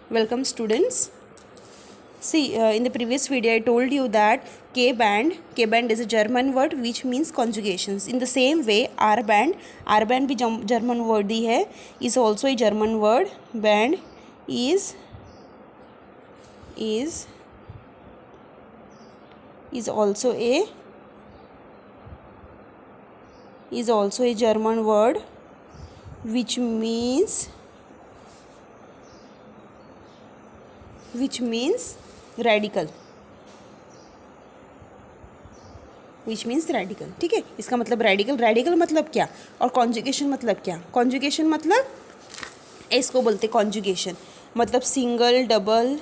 Welcome students. See, in the previous video I told you that K-band is a German word which means conjugations. In the same way R-band भी German word ही है, is also a German word. Band is also a German word which means radical, ठीक है। इसका मतलब radical मतलब क्या और conjugation मतलब क्या। कॉन्जुगेशन मतलब इसको बोलते कॉन्जुगेशन, मतलब सिंगल डबल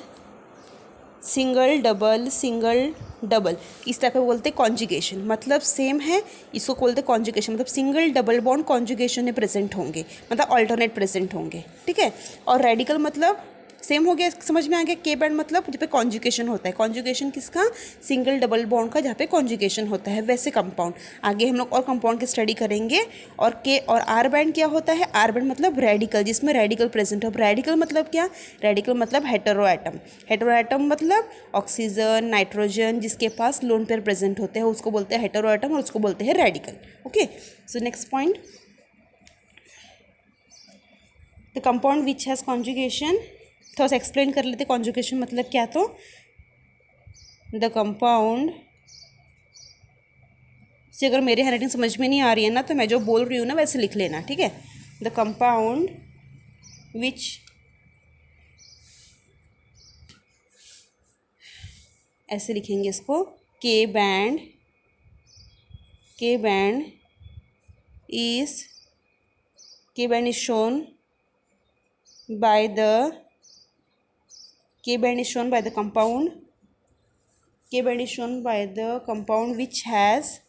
इस टाइप का बोलते कॉन्जुगेशन, मतलब सेम है। इसको बोलते कॉन्जुगेशन मतलब सिंगल डबल बॉन्ड कॉन्जुगेशन में प्रेजेंट होंगे, मतलब अल्टरनेट प्रेजेंट होंगे, ठीक है। और रेडिकल मतलब सेम हो गया, समझ में आ गया। के बैंड मतलब जहाँ पे कॉन्जुगेशन होता है, कॉन्जुगेशन किसका, सिंगल डबल बॉन्ड का, जहाँ पे कॉन्जुगेशन होता है वैसे कंपाउंड। आगे हम लोग और कंपाउंड की स्टडी करेंगे। और के और आर बैंड क्या होता है, आर बैंड मतलब रेडिकल, जिसमें रेडिकल प्रेजेंट हो। रेडिकल मतलब क्या, रेडिकल मतलब हेटेरो एटम मतलब ऑक्सीजन नाइट्रोजन जिसके पास लोन पेयर प्रेजेंट होते हैं उसको बोलते हैं हेटेरो एटम और उसको बोलते हैं radical. Okay, so next point, the compound which has conjugation. थोड़ा सा एक्सप्लेन कर लेते कॉन्जुगेशन मतलब क्या। तो द कंपाउंड से, अगर मेरे हैंडराइटिंग समझ में नहीं आ रही है ना तो मैं जो बोल रही हूँ ना वैसे लिख लेना, ठीक है। द कंपाउंड विच, ऐसे लिखेंगे इसको, के band is shown by the K-band is shown by the compound. K-band is shown by the compound which has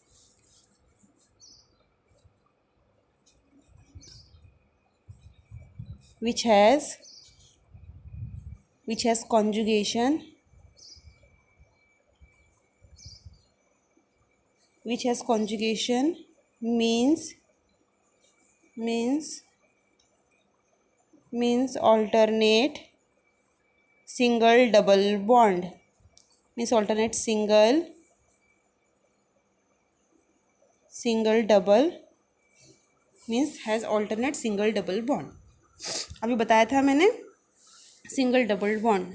conjugation, means alternate single double bond, means alternate single double means has alternate single double bond। अभी बताया था मैंने single double bond.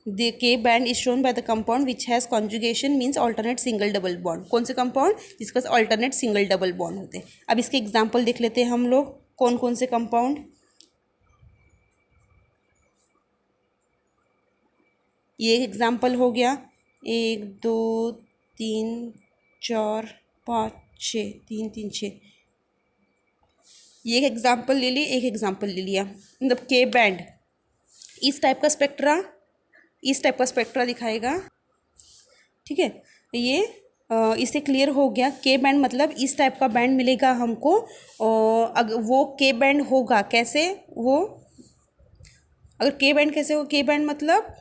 The के band is shown by the compound which has conjugation means alternate single double bond. कौन से compound, जिसका alternate single double bond होते हैं। अब इसके एग्जाम्पल देख लेते हैं हम लोग, कौन कौन से कंपाउंड। ये एक एग्जाम्पल हो गया, 1 2 3 4 5 6, 3 3 6। ये एक एग्जाम्पल ले लिया, एक एग्जाम्पल ले लिया। मतलब के बैंड इस टाइप का स्पेक्ट्रा दिखाएगा, ठीक है। ये इससे क्लियर हो गया। के बैंड मतलब इस टाइप का बैंड मिलेगा हमको। अगर वो के बैंड होगा कैसे, वो अगर के बैंड कैसे हो, के बैंड मतलब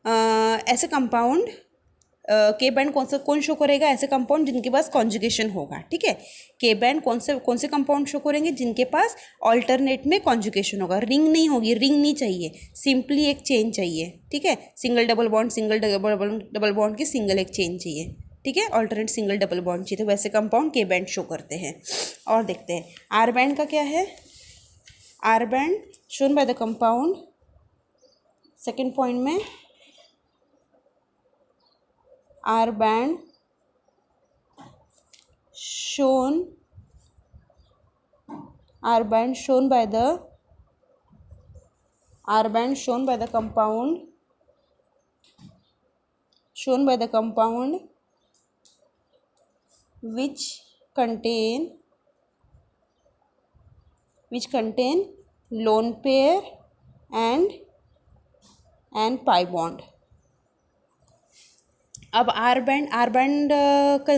ऐसे कंपाउंड, के बैंड कौन शो करेगा, ऐसे कंपाउंड जिनके पास कॉन्जुगेशन होगा, ठीक है। के बैंड कौन से कंपाउंड शो करेंगे, जिनके पास ऑल्टरनेट में कॉन्जुगेशन होगा। रिंग नहीं होगी, रिंग नहीं चाहिए, सिंपली एक चेन चाहिए, ठीक है। सिंगल डबल बॉन्ड की सिंगल एक चेन चाहिए, ठीक है। ऑल्टरनेट सिंगल डबल बॉन्ड चाहिए, तो वैसे कंपाउंड के बैंड शो करते हैं। और देखते हैं आर बैंड का क्या है। R band shown by the compound, second point में R band shown by the compound which contain lone pair and pi bond। अब आर बैंड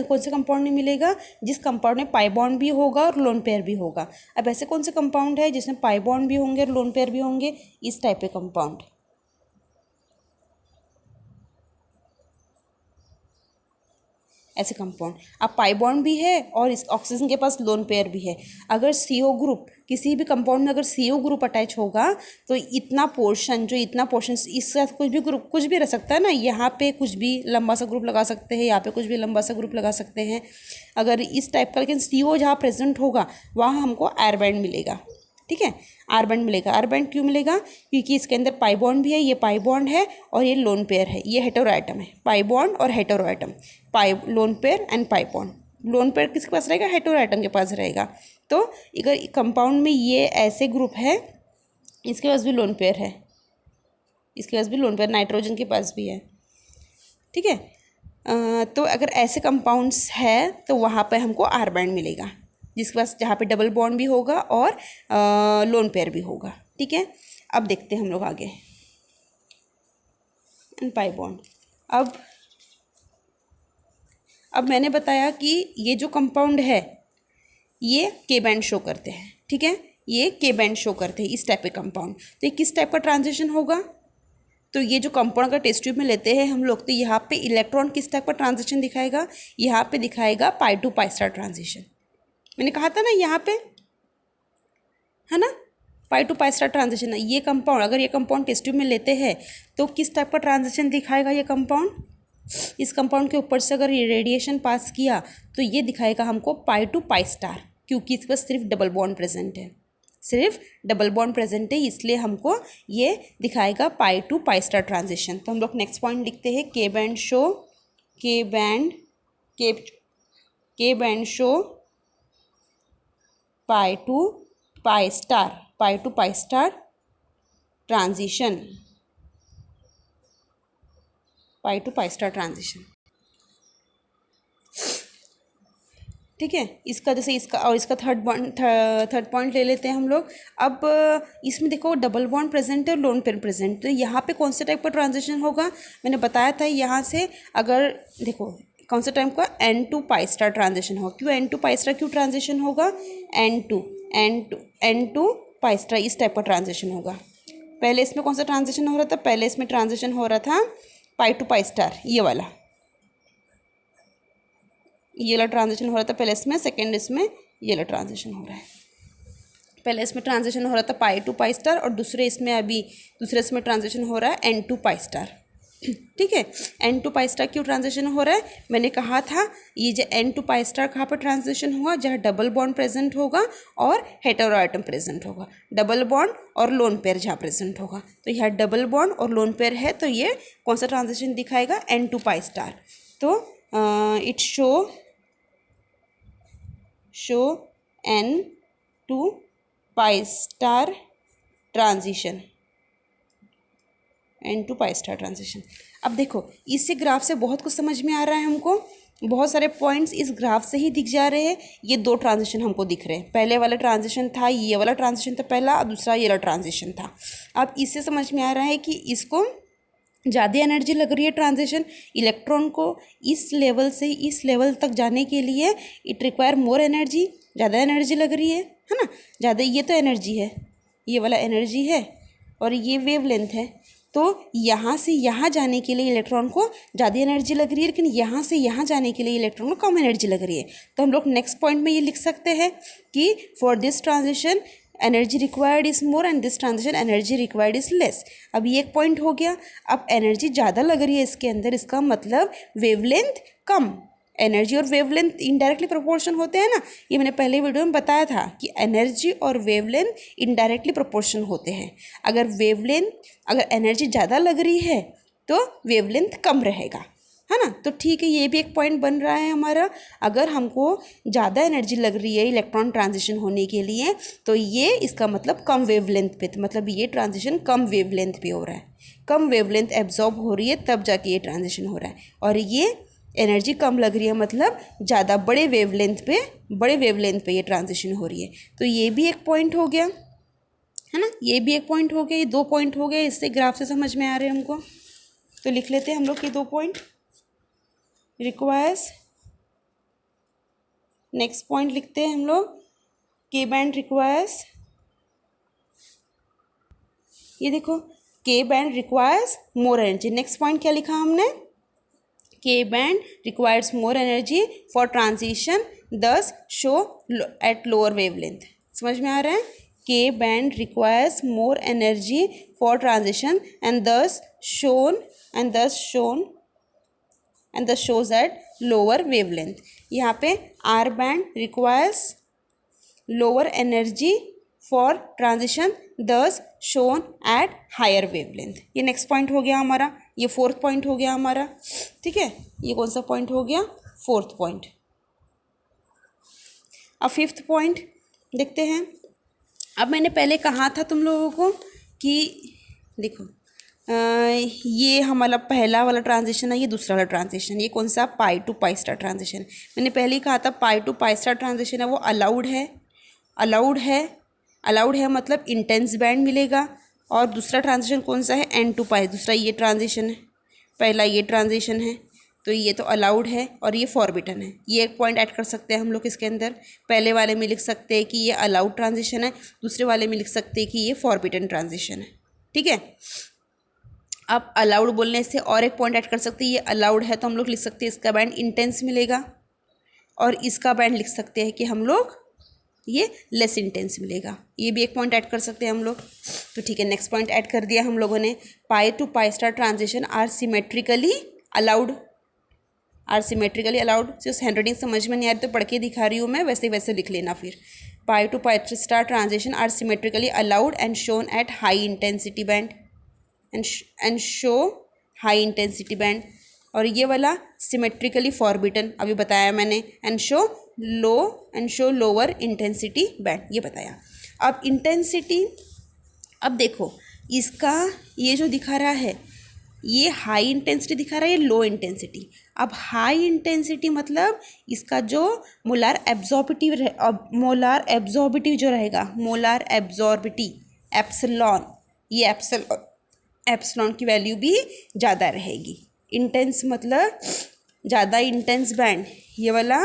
कौन से कंपाउंड में मिलेगा, जिस कंपाउंड में पाई बॉन्ड भी होगा और लोन पेयर भी होगा। अब ऐसे कौन से कंपाउंड है जिसमें पाई बॉन्ड भी होंगे और लोन पेयर भी होंगे, इस टाइप के कंपाउंड। ऐसे कंपाउंड। अब पाई बॉन्ड भी है और इस ऑक्सीजन के पास लोन पेयर भी है। अगर CO ग्रुप किसी भी कंपाउंड में अगर CO ग्रुप अटैच होगा तो इतना पोर्शन इसके साथ कुछ भी ग्रुप कुछ भी रह सकता है ना, यहाँ पे कुछ भी लंबा सा ग्रुप लगा सकते हैं, यहाँ पे कुछ भी लंबा सा ग्रुप लगा सकते हैं अगर इस टाइप का। लेकिन CO जहाँ प्रेजेंट होगा वहाँ हमको आर बैंड मिलेगा, ठीक है, आर बैंड मिलेगा। आर बैंड क्यों मिलेगा? क्योंकि इसके अंदर पाई बॉन्ड भी है, ये पाई बॉन्ड है और ये लोन पेयर है, ये हेटेरो एटम है। पाई बॉन्ड और hetero atom, pi lone pair and pi bond. Lone pair किसके पास रहेगा? हेटेरो एटम के पास रहेगा। तो अगर कंपाउंड में ये ऐसे ग्रुप है, इसके पास भी लोन पेयर है, इसके पास भी लोन पेयर, नाइट्रोजन के पास भी है, ठीक है। तो अगर ऐसे कंपाउंड्स है तो वहाँ पे हमको आर बैंड मिलेगा, जिसके पास जहाँ पे डबल बॉन्ड भी होगा और लोन पेयर भी होगा, ठीक है। अब देखते हैं हम लोग आगे पाई बॉन्ड। अब मैंने बताया कि ये जो कंपाउंड है ये के बैंड शो करते हैं, ठीक है, ये के बैंड शो करते हैं इस टाइप के कंपाउंड। तो ये किस टाइप का ट्रांजिशन होगा? तो ये जो कंपाउंड का टेस्ट ट्यूब में लेते हैं हम लोग, तो यहाँ पे इलेक्ट्रॉन किस टाइप का ट्रांजिशन दिखाएगा? यहाँ पे दिखाएगा pi to pi star transition. मैंने कहा था ना यहाँ पे, है ना, पाई टू पाई स्टार ट्रांजिशन है ये कंपाउंड। अगर ये कंपाउंड टेस्ट ट्यूब में लेते हैं तो किस टाइप का ट्रांजिशन दिखाएगा ये कंपाउंड? इस कंपाउंड के ऊपर से अगर ये रेडिएशन पास किया तो ये दिखाएगा हमको पाई टू पाई स्टार, क्योंकि इस पर सिर्फ डबल बॉन्ड प्रेजेंट है, सिर्फ डबल बॉन्ड प्रेजेंट है, इसलिए हमको ये दिखाएगा pi to pi star transition. तो हम लोग नेक्स्ट पॉइंट लिखते हैं, K band show, K band show pi to pi star transition, pi to pi star transition, ठीक है। इसका जैसे इसका और इसका थर्ड पॉइंट ले लेते हैं हम लोग। अब इसमें देखो डबल बॉन्ड प्रेजेंट है और लोन पेयर प्रेजेंट, तो यहाँ पे कौन से टाइप का ट्रांजिशन होगा? मैंने बताया था यहाँ से अगर देखो कौन सा टाइप का N2 पाई स्टार ट्रांजिशन होगा। क्यों N2 पाई स्टार क्यों ट्रांजिशन होगा? N2 पाई स्टार इस टाइप का ट्रांजिशन होगा। पहले इसमें कौन सा ट्रांजिशन हो रहा था? पहले इसमें ट्रांजिशन हो रहा था पाई टू पाई स्टार, ये वाला ट्रांजिशन हो रहा था पहले इसमें, सेकेंड इसमें ये वाला ट्रांजिशन हो रहा है। पहले इसमें ट्रांजिशन हो रहा था पाई टू पाई स्टार और दूसरे इसमें ट्रांजिशन हो रहा है N2 पाई स्टार, ठीक है। N2 पाई स्टार क्यों ट्रांजिशन हो रहा है? मैंने कहा था ये जो N2 पाई स्टार कहाँ पर ट्रांजिशन हुआ? जहाँ डबल बॉन्ड प्रेजेंट होगा और हेटेरो एटम प्रेजेंट होगा, डबल बॉन्ड और लोन पेयर जहाँ प्रेजेंट होगा। तो यहाँ डबल बॉन्ड और लोन पेयर है, तो ये कौन सा ट्रांजिशन दिखाएगा? N2 pi star. तो it show N2 pi star transition, N2 pi star transition. अब देखो इससे ग्राफ से बहुत कुछ समझ में आ रहा है हमको, बहुत सारे पॉइंट्स इस ग्राफ से ही दिख जा रहे हैं। ये दो ट्रांजिशन हमको दिख रहे हैं, पहले वाला ट्रांजिशन था, ये वाला ट्रांजिशन था पहला, और दूसरा ये वाला ट्रांजिशन था। अब इससे समझ में आ रहा है कि इसको ज़्यादा एनर्जी लग रही है ट्रांजिशन, इलेक्ट्रॉन को इस लेवल से इस लेवल तक जाने के लिए इट रिक्वायर मोर एनर्जी, ज़्यादा एनर्जी लग रही है ना, ज़्यादा। ये तो एनर्जी है, ये वाला एनर्जी है और ये वेवलेंथ है। तो यहाँ से यहाँ जाने के लिए इलेक्ट्रॉन को ज़्यादा एनर्जी लग रही है, लेकिन यहाँ से यहाँ जाने के लिए इलेक्ट्रॉन को कम एनर्जी लग रही है। तो हम लोग नेक्स्ट पॉइंट में ये लिख सकते हैं कि for this transition energy required is more and this transition energy required is less. अब ये एक पॉइंट हो गया। अब एनर्जी ज़्यादा लग रही है इसके अंदर, इसका मतलब वेवलेंथ कम। एनर्जी और वेवलेंथ इनडायरेक्टली प्रोपोर्शन होते हैं ना, ये मैंने पहले वीडियो में बताया था कि एनर्जी और वेवलेंथ इनडायरेक्टली प्रोपोर्शन होते हैं। अगर एनर्जी ज़्यादा लग रही है तो वेवलेंथ कम रहेगा, है ना। तो ठीक है, ये भी एक पॉइंट बन रहा है हमारा। अगर हमको ज़्यादा एनर्जी लग रही है इलेक्ट्रॉन ट्रांजिशन होने के लिए तो ये इसका मतलब कम वेवलेंथ पे, मतलब ये ट्रांजिशन कम वेवलेंथ पे हो रहा है, कम वेवलेंथ एब्जॉर्ब हो रही है तब जाके ये ट्रांजिशन हो रहा है। और ये एनर्जी कम लग रही है मतलब ज़्यादा बड़े वेवलेंथ पे ये ट्रांजिशन हो रही है। तो ये भी एक पॉइंट हो गया, है ना, ये भी एक पॉइंट हो गया, ये दो पॉइंट हो गए। इससे ग्राफ से समझ में आ रहे हैं हमको, तो लिख लेते हैं हम लोग ये दो पॉइंट रिक्वायर्स। नेक्स्ट पॉइंट लिखते हैं हम लोग के बैंड रिक्वायर्स। ये देखो के band requires more energy. Next point क्या लिखा हमने? K band requires more energy for transition, thus show at lower wavelength. समझ में आ रहा है? K band requires more energy for transition and thus shows at lower wavelength. यहाँ पे R band requires lower energy for transition, thus shown at higher wavelength. ये next point हो गया हमारा, ये फोर्थ पॉइंट हो गया हमारा, ठीक है. ये कौन सा पॉइंट हो गया? Fourth point. अब फिफ्थ पॉइंट देखते हैं. अब मैंने पहले कहा था तुम लोगों को कि देखो ये हमारा पहला वाला ट्रांजिशन है, ये दूसरा वाला ट्रांजिशन. ये कौन सा? पाई टू पाई स्टार ट्रांजिशन. मैंने पहले ही कहा था पाई टू पाई स्टार ट्रांजिशन है वो अलाउड है मतलब इंटेंस बैंड मिलेगा. और दूसरा ट्रांजिशन कौन सा है? एन टू पाई. दूसरा ये ट्रांजिशन है, पहला ये ट्रांजिशन है, तो ये तो अलाउड है और ये फॉरबिडन है. ये एक पॉइंट ऐड कर सकते हैं हम लोग इसके अंदर. पहले वाले में लिख सकते हैं कि ये अलाउड ट्रांजिशन है, दूसरे वाले में लिख सकते हैं कि ये फॉरबिडन ट्रांजिशन है. ठीक है. अब अलाउड बोलने से और एक पॉइंट ऐड कर सकते हैं. ये अलाउड है तो हम लोग लिख सकते हैं इसका बैंड इंटेंस मिलेगा, और इसका बैंड लिख सकते हैं कि हम लोग ये लेस इंटेंस मिलेगा. ये भी एक पॉइंट ऐड कर सकते हैं हम लोग. तो ठीक है, नेक्स्ट पॉइंट ऐड कर दिया हम लोगों ने. Pi to pi star transition are symmetrically allowed. सिर्फ हैंडराइटिंग समझ में नहीं आ रही तो पढ़ के दिखा रही हूँ मैं, वैसे वैसे लिख लेना फिर. Pi to pi star transition are symmetrically allowed and shown at high intensity band and show high intensity band. और ये वाला सिमेट्रिकली फॉरबिडन अभी बताया मैंने. And show lower intensity band, ये बताया. अब इंटेंसिटी, अब देखो इसका ये जो दिखा रहा है ये हाई इंटेंसिटी दिखा रहा है, ये लो इंटेंसिटी. अब हाई इंटेंसिटी मतलब इसका जो मोलार एब्जॉर्बिटिव जो रहेगा, मोलार एब्जॉर्बिटी एप्सिलॉन, ये एप्सिलॉन की वैल्यू भी ज़्यादा रहेगी. इंटेंस मतलब ज़्यादा इंटेंस बैंड, ये वाला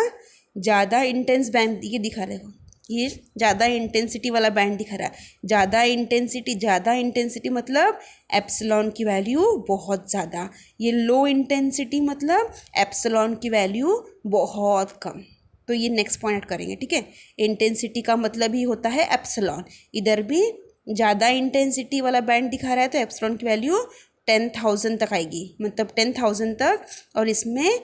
ज़्यादा इंटेंस बैंड ये दिखा रहे हो, ये ज़्यादा इंटेंसिटी वाला बैंड दिखा रहा है. ज़्यादा इंटेंसिटी मतलब एप्सिलॉन की वैल्यू बहुत ज़्यादा. ये लो इंटेंसिटी मतलब एप्सिलॉन की वैल्यू बहुत कम. तो ये नेक्स्ट पॉइंट करेंगे. ठीक है. इंटेंसिटी का मतलब ही होता है एप्सिलॉन. इधर भी ज़्यादा इंटेंसिटी वाला बैंड दिखा रहा है तो एप्सिलॉन की वैल्यू 10,000 तक आएगी, मतलब 10,000 तक. और इसमें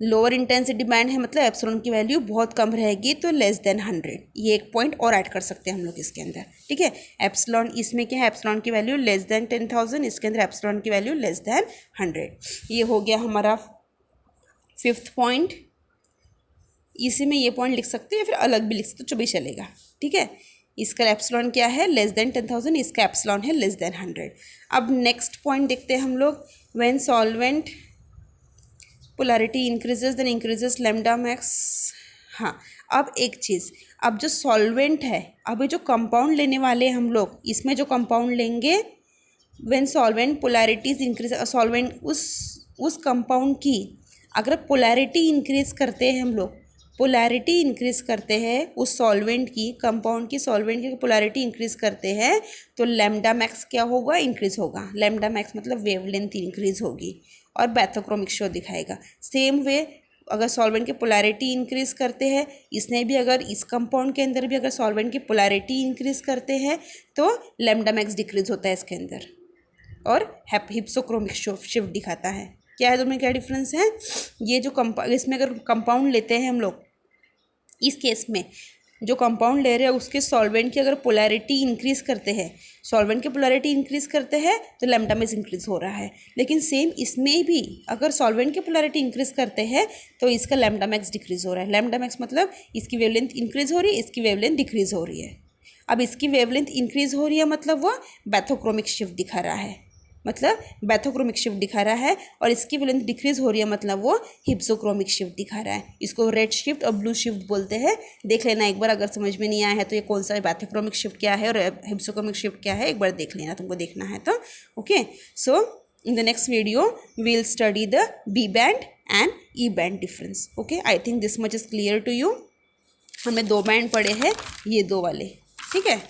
लोअर इंटेंसिटी बैंड है मतलब एप्सिलॉन की वैल्यू बहुत कम रहेगी, तो लेस देन 100. ये एक पॉइंट और ऐड कर सकते हैं हम लोग इसके अंदर. ठीक है. एप्सिलॉन इसमें क्या है? एप्सिलॉन की वैल्यू लेस देन 10,000, इसके अंदर एप्सिलॉन की वैल्यू लेस देन 100. ये हो गया हमारा फिफ्थ पॉइंट. इसी में ये पॉइंट लिख सकते हैं या फिर अलग भी लिख सकते, जो भी चलेगा. ठीक है. इसका एप्सिलॉन क्या है? Less than 10,000. इसका एप्सिलॉन है लेस देन 100. अब नेक्स्ट पॉइंट देखते हैं हम लोग. When solvent polarity increases then increases lambda max. हाँ, अब एक चीज़, अब जो सॉल्वेंट है, अभी जो कंपाउंड लेने वाले हम लोग, इसमें जो कंपाउंड लेंगे, when solvent polarities increase, solvent उस कंपाउंड की अगर पोलैरिटी इंक्रीज करते हैं हम लोग, पोलैरिटी इंक्रीज करते हैं उस सॉल्वेंट की, कंपाउंड की सॉल्वेंट की पोलैरिटी इंक्रीज करते हैं, तो लैम्डा मैक्स क्या होगा? इंक्रीज होगा. लैम्डा मैक्स मतलब वेवलेंथ इंक्रीज होगी और बैथोक्रोमिक शो दिखाएगा. सेम वे अगर सॉल्वेंट की पोलैरिटी इंक्रीज करते हैं, इसने भी अगर इस कंपाउंड के अंदर भी अगर सॉल्वेंट की पोलैरिटी इंक्रीज करते हैं तो लैम्डा मैक्स डिक्रीज होता है इसके अंदर, और हिप्सोक्रोमिक शिफ्ट दिखाता है. क्या है दोनों में क्या डिफरेंस है? ये जो इसमें अगर कंपाउंड लेते हैं हम लोग, इस केस में जो कंपाउंड ले रहे हैं उसके सॉल्वेंट की अगर पोलैरिटी इंक्रीज करते हैं, सॉल्वेंट की पोलैरिटी इंक्रीज करते हैं तो लैम्डा मैक्स इंक्रीज हो रहा है. लेकिन सेम इसमें भी अगर सॉल्वेंट की पोलैरिटी इंक्रीज करते हैं तो इसका लैम्डा मैक्स डिक्रीज हो रहा है. लैम्डा मैक्स मतलब इसकी वेवलेंथ इंक्रीज हो रही है, इसकी वेवलेंथ डिक्रीज हो रही है. अब इसकी वेवलेंथ इंक्रीज हो रही है मतलब वो बैथोक्रोमिक शिफ्ट दिखा रहा है, मतलब बैथोक्रोमिक शिफ्ट दिखा रहा है. और इसकी वेवलेंथ डिक्रीज हो रही है मतलब वो हिप्सोक्रोमिक शिफ्ट दिखा रहा है. इसको रेड शिफ्ट और ब्लू शिफ्ट बोलते हैं. देख लेना एक बार, अगर समझ में नहीं आया है तो ये कौन सा बैथोक्रोमिक शिफ्ट क्या है और हिप्सोक्रोमिक शिफ्ट क्या है, एक बार देख लेना, तुमको देखना है तो. Okay, so in the next video we will study the B band and E band difference. Okay, I think this much is clear to you. हमें 2 बैंड पड़े हैं, ये 2 वाले. ठीक है.